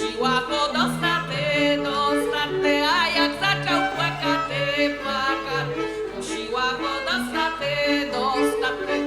Nosiła podostaty, dostaty, a jak zaczął płakaty, płakaty. Nosiła podostaty, dostaty.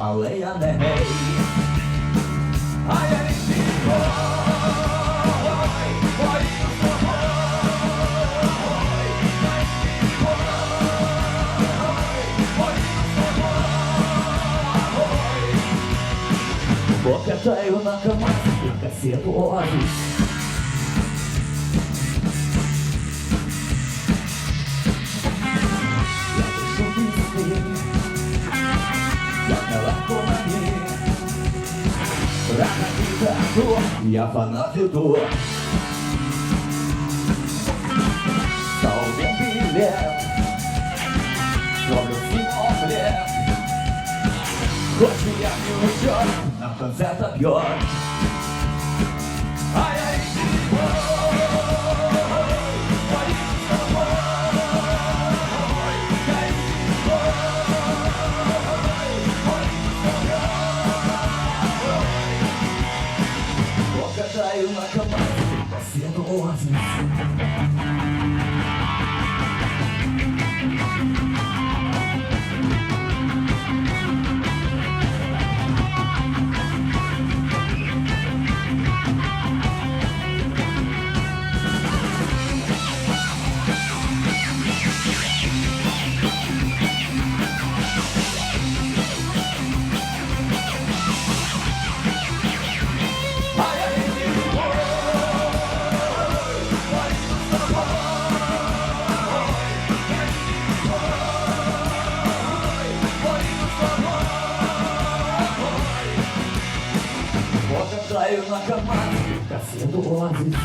але я не гей. А я від ой, поїду з тобою, покатаю на КамАЗі кассету «Оазис». Я пишу пісні, як нелегко мені. Рана гітару, я фанат Юту. За один білет зроблю всім омлет. Хочу я не вечер на концертах Йорк. А я іди поїду з тобою, я іди поїду з тобою. Покатаю на КамАЗі кассету «Оазис». Покатаю на КамАЗі кассету «Оазис».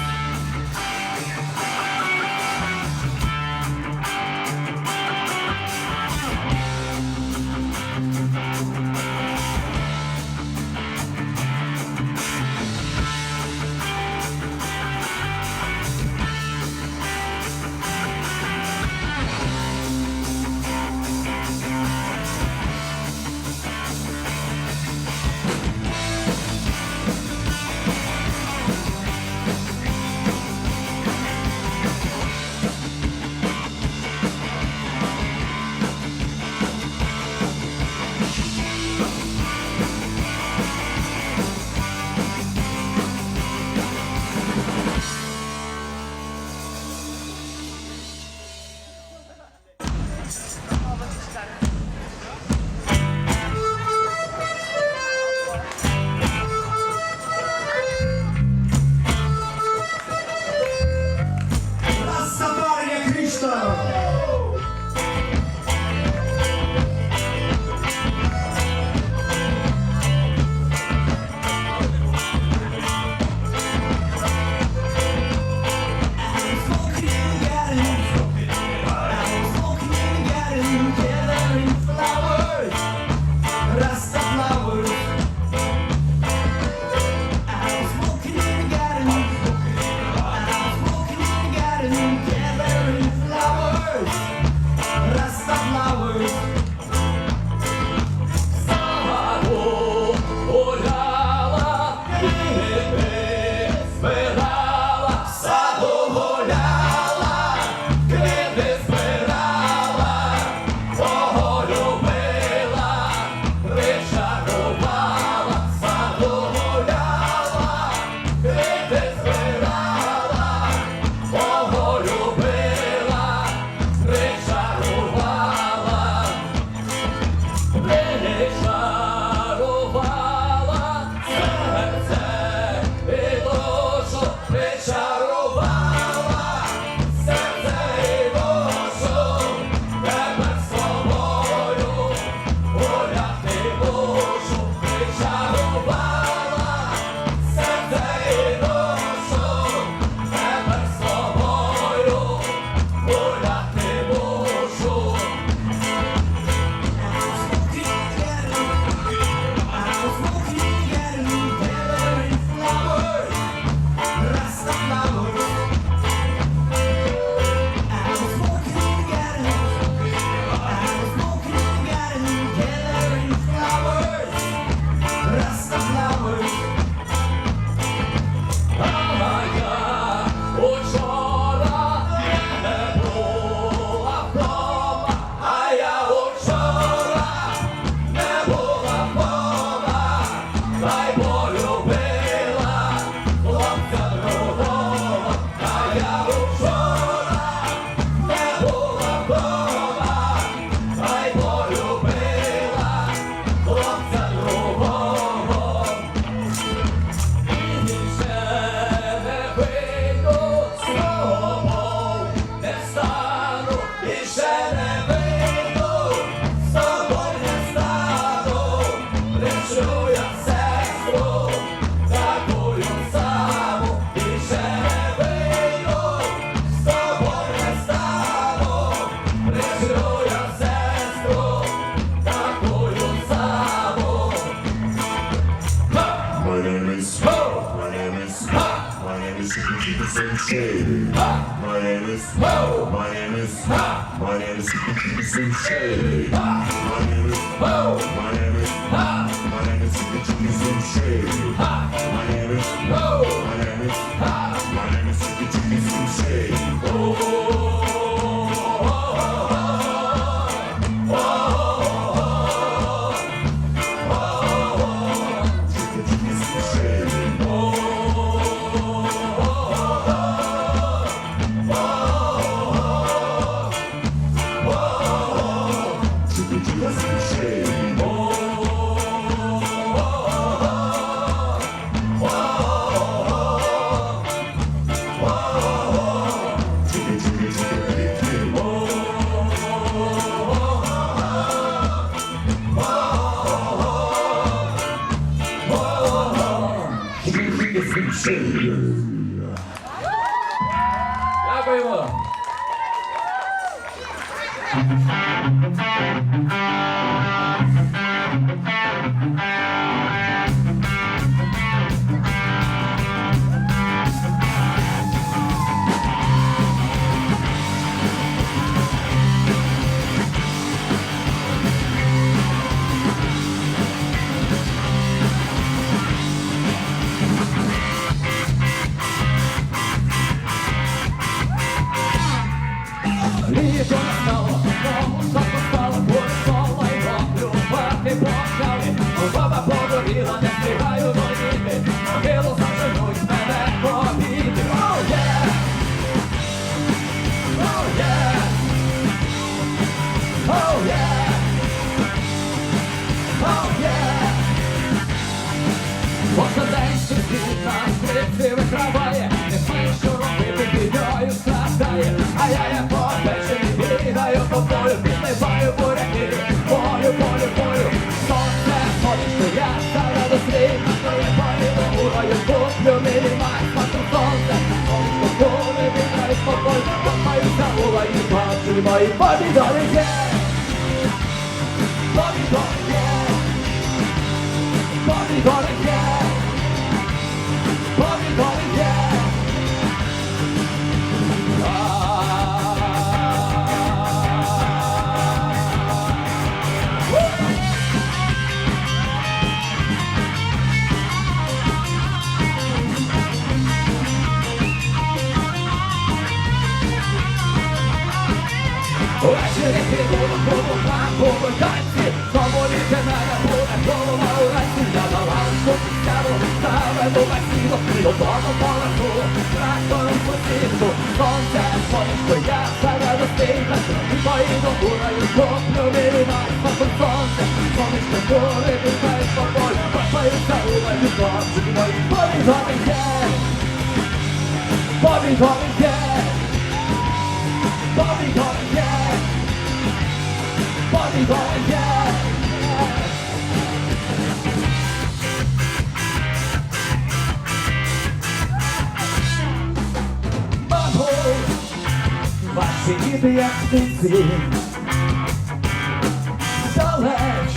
Дякуємо. Літо настало, сонце постало, пориснуло й облюбати почали. Баба погоріла, не встигаю доїти, могилу заженуть мене побіти. Oh yeah! Oh yeah! Oh yeah! Oh yeah! Кожен день світ на скрипці виграває, не знаю, що робити, бідою страждає. А я як попечений бігаю по полю, підливаю буряки, полю, полю, полю. Сонце, сонечко, я стара до світла, своє поліно урою, куплю мілімай, смаком сонце. Сонечко, коли бігають по полю, копаюся улаю, бачу мої помідори є. Помідори є. Помідори є. Помідори є. Ввечері піду до клубу, там були танці, знову літе мене буде голова уранці. Я на лавку сяду, заведу весіло, додому полежу, трактором по світу. Сонце, сонечко, я заведу стійка, і поїду бурою, куплю мілімай, смаком сонце. Сонечко, коли бігають по полю, копаюся улаю, бачу мої помідори є. Помідори є. Помідори є. Помідори є. Мамо, ваші діти як птиці, далеч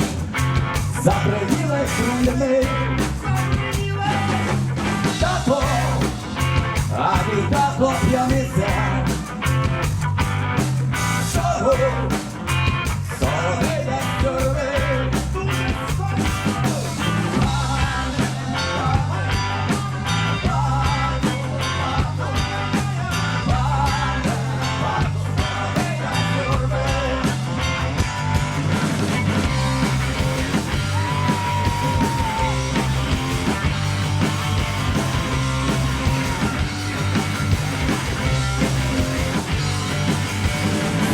запривіли крулями. Тато, а мій тато п'яниця.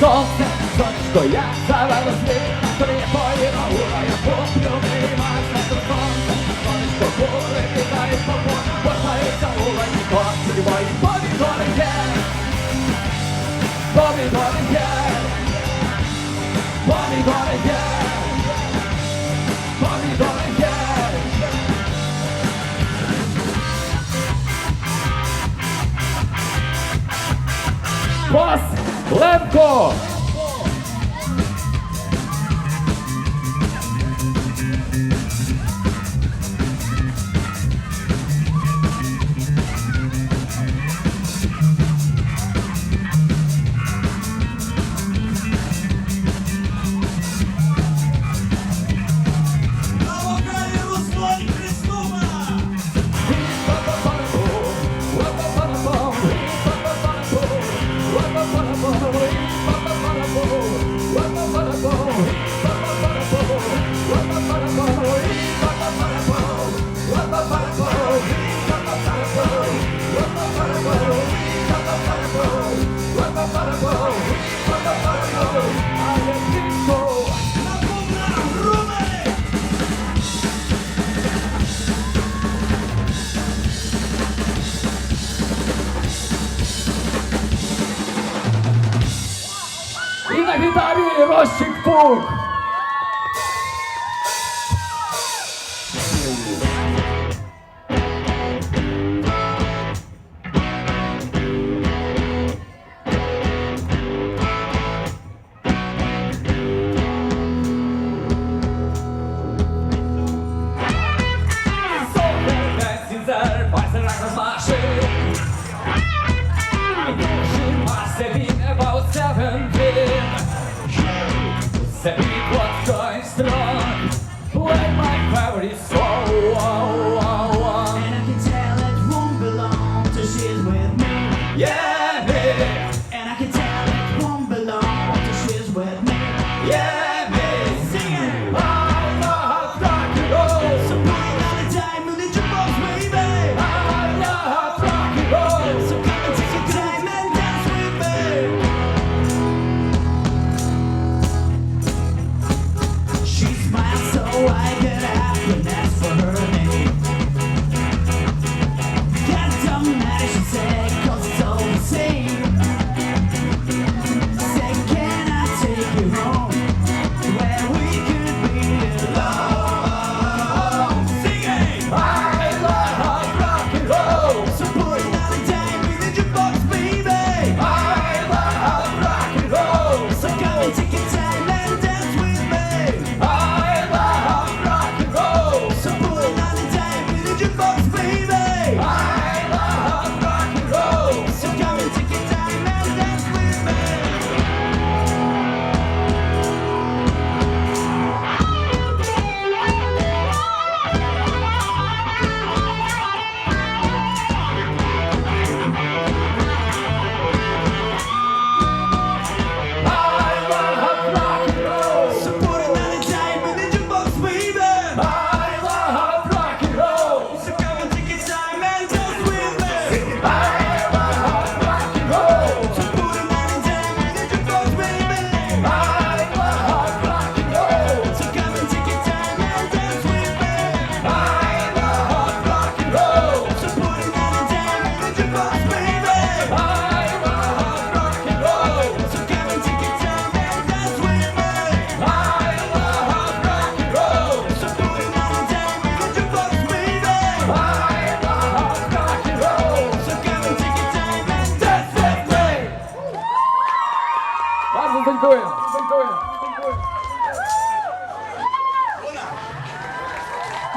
Сонце, сонечко, я заведу світ, три поїду урою, куплю мілімай, смаком сонце. Сонечко, коли бігають по полю, копаюся улаю, бачу мої помідори є. Помідори є. Помідори є. Помідори є. Бос! Лемко! Ługach! The beat was going strong. Play my favorite song. And I can tell it won't belong till she's with me. Yeah, me. And I can tell it won't belong till she's with me. Yeah, me. Sing it. I love rock and roll. So put it on the diamond in your box, baby. I love rock and roll. So come and take your time and dance with me. She smiles so I get happiness for her name. That don't matter, she said, 'cause it's all the same. Said, can I take you home where we could be alone? Sing it! I love rock and roll. So put it on the diamond in your box, baby. I love rock and roll. So come and take your time and dance with me. I love rock and roll. So put it on the diamond in your box, baby. I love rock and roll. So come and take your time and dance with me. I love rock and roll. So put it on the diamond in your box, baby. I love rock and roll. So come and take your time and dance with me. I love rock and roll. So put it on the diamond in your box, baby. I love rock and roll. So come and take your time and dance with me. I love rock and roll. So put it on the diamond in your box, baby. I love rock and roll. So come and take your time and dance with me. I love rock and roll. So put it on the diamond in your box, baby. I love rock and roll. So come and take your time and Dance with me. Bardzo dziękuję.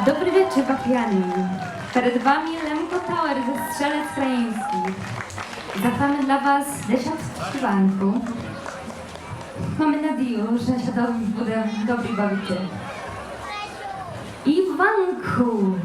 Dobry wieczór, papiani. Przed wami Lemko Tower ze Strzelec Krajeński. Zagramy dla was 10 śpiewanku. Mamy nadzieję, że się dobrze bawicie. Iwanku!